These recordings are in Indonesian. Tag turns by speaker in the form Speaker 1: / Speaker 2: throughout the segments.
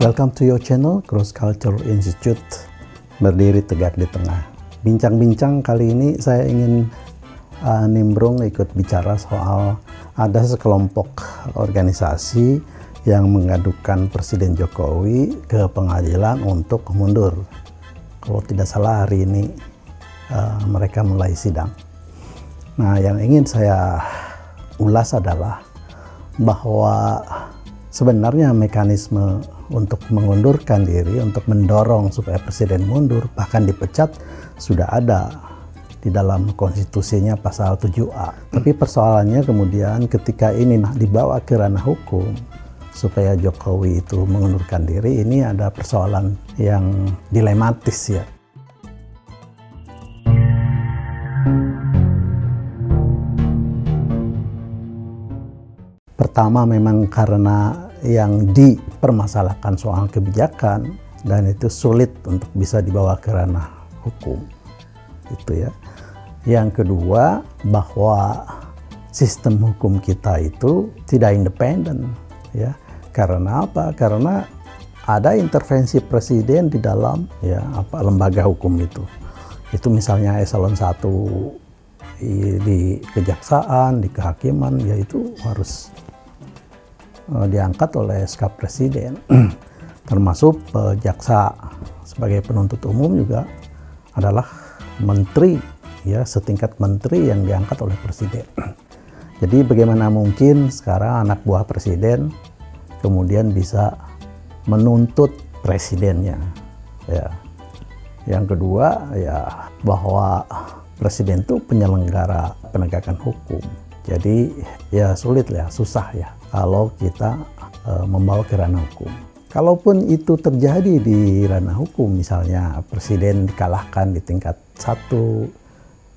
Speaker 1: Welcome to your channel, Cross Culture Institute, berdiri tegak di tengah. Bincang-bincang kali ini saya ingin nimbrung ikut bicara soal ada sekelompok organisasi yang mengadukan Presiden Jokowi ke pengadilan untuk mundur. Kalau tidak salah hari ini mereka mulai sidang. Nah, yang ingin saya ulas adalah bahwa sebenarnya mekanisme untuk mengundurkan diri, untuk mendorong supaya presiden mundur, bahkan dipecat, sudah ada di dalam konstitusinya pasal 7A. Tapi persoalannya kemudian ketika ini dibawa ke ranah hukum, supaya Jokowi itu mengundurkan diri, ini ada persoalan yang dilematis ya. Pertama memang karena yang dipermasalahkan soal kebijakan dan itu sulit untuk bisa dibawa ke ranah hukum. Itu ya. Yang kedua, bahwa sistem hukum kita itu tidak independen ya. Karena apa? Karena ada intervensi presiden di dalam lembaga hukum itu. Itu misalnya eselon 1 di kejaksaan, di kehakiman, yaitu harus diangkat oleh staf presiden. Termasuk jaksa sebagai penuntut umum juga adalah menteri ya, setingkat menteri yang diangkat oleh presiden. Jadi bagaimana mungkin sekarang anak buah presiden kemudian bisa menuntut presidennya ya. Yang kedua ya, bahwa presiden itu penyelenggara penegakan hukum. Jadi ya sulit ya, susah ya kalau kita membawa ke ranah hukum. Kalaupun itu terjadi di ranah hukum, misalnya presiden dikalahkan di tingkat 1,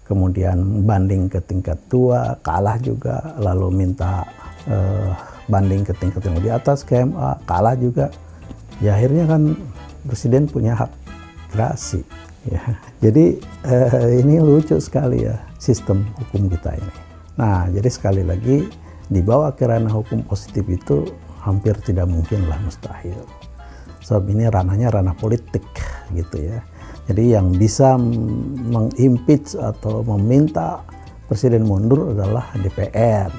Speaker 1: kemudian banding ke tingkat 2, kalah juga, lalu minta banding ke tingkat yang lebih atas ke MA, kalah juga. Ya akhirnya kan presiden punya hak gerasi. Ya. Jadi ini lucu sekali ya sistem hukum kita ini. Nah, jadi sekali lagi dibawa ke ranah hukum positif itu hampir tidak mungkin lah, mustahil. Sebab ini ranahnya ranah politik gitu ya. Jadi yang bisa mengimpeach atau meminta presiden mundur adalah DPR.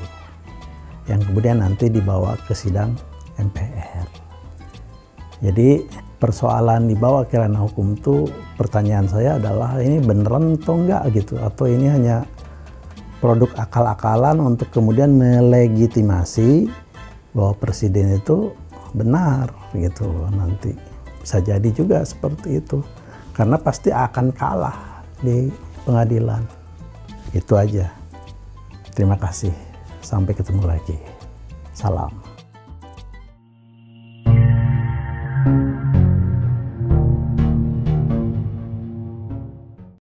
Speaker 1: Yang kemudian nanti dibawa ke sidang MPR. Jadi persoalan dibawa ke ranah hukum itu, pertanyaan saya adalah ini beneran atau enggak gitu, atau ini hanya produk akal-akalan untuk kemudian melegitimasi bahwa presiden itu benar gitu. Nanti bisa jadi juga seperti itu, karena pasti akan kalah di pengadilan. Itu aja. Terima kasih, sampai ketemu lagi. Salam.